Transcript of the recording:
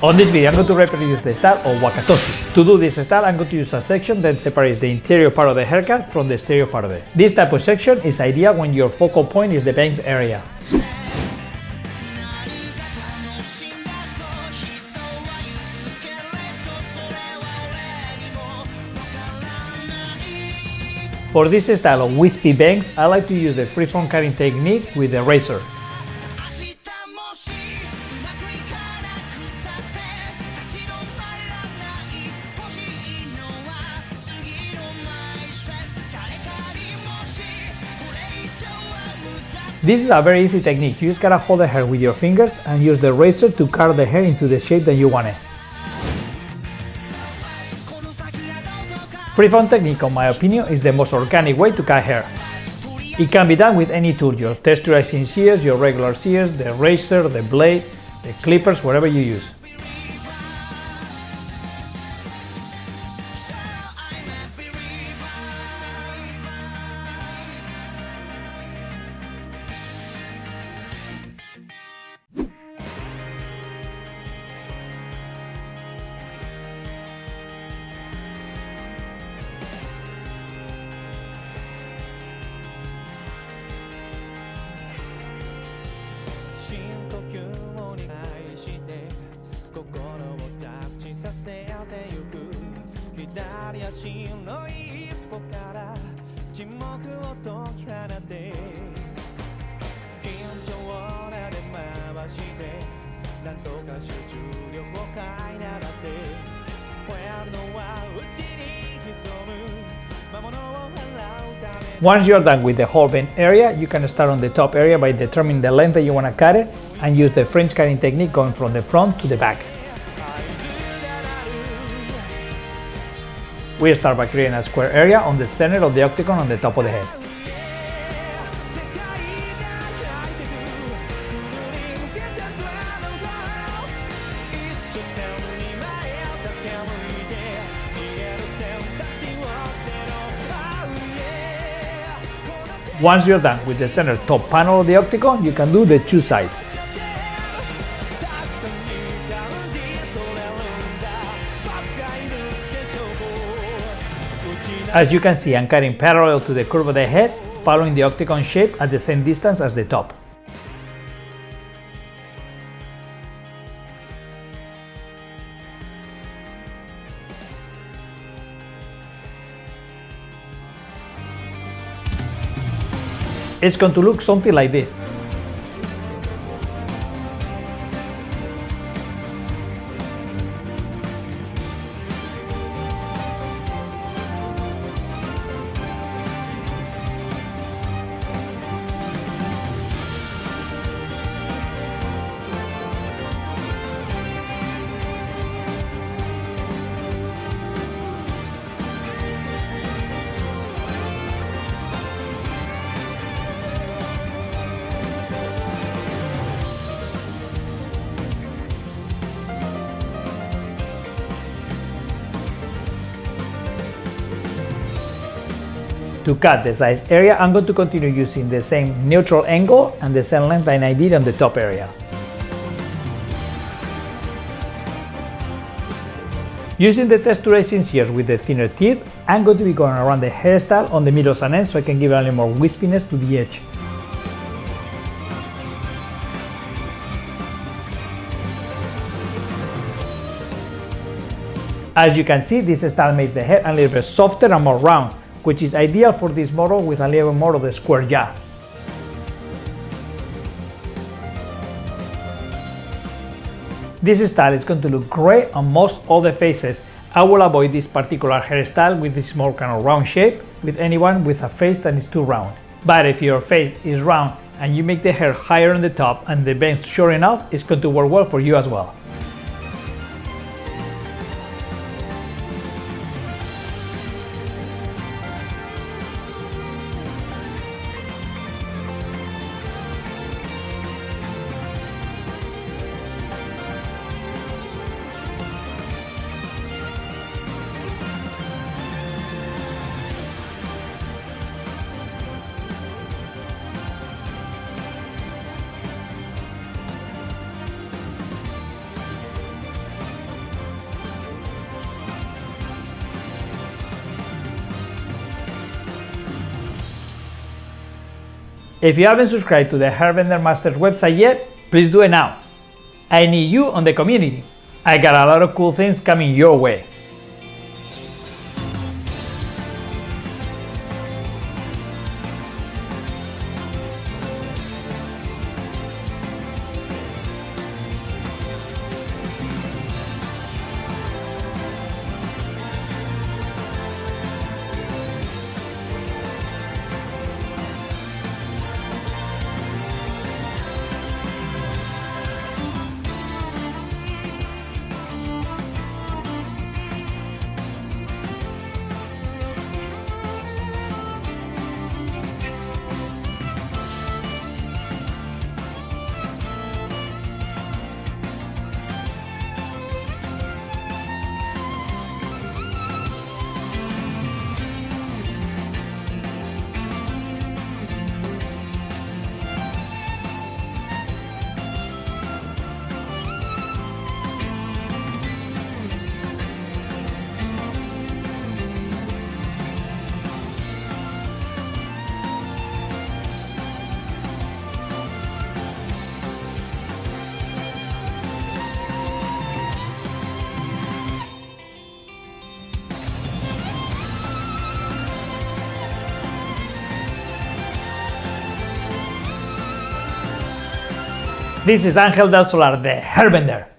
On this video, I'm going to reproduce the style of WAKATOSHI. To do this style, I'm going to use a section that separates the interior part of the haircut from the exterior part of it. This type of section is ideal when your focal point is the bangs area. For this style of wispy bangs, I like to use the freeform cutting technique with the razor. This is a very easy technique. You just gotta hold the hair with your fingers and use the razor to cut the hair into the shape that you want it. Freeform technique, in my opinion, is the most organic way to cut hair. It can be done with any tool, your texturizing shears, your regular shears, the razor, the blade, the clippers, whatever you use. Once you're done with the whole bend area, you can start on the top area by determining the length that you want to cut it and use the French cutting technique going from the front to the back. We start by creating a square area on the center of the octagon on the top of the head. Once you're done with the center top panel of the octagon, you can do the two sides. As you can see, I'm cutting parallel to the curve of the head, following the octagon shape at the same distance as the top. It's going to look something like this. To cut the size area, I'm going to continue using the same neutral angle and the same length that I did on the top area. Using the texturizing shears with the thinner teeth, I'm going to be going around the hairstyle on the middles and ends so I can give a little more wispiness to the edge. As you can see, this style makes the hair a little bit softer and more round, which is ideal for this model with a little more of the square jaw. This style is going to look great on most of the faces. I will avoid this particular hairstyle with this more kind of round shape with anyone with a face that is too round. But if your face is round and you make the hair higher on the top and the bangs short enough, it's going to work well for you as well. If you haven't subscribed to the Hairbender Masters website yet, please do it now. I need you on the community. I got a lot of cool things coming your way. This is Angel del Solar, the Hairbender.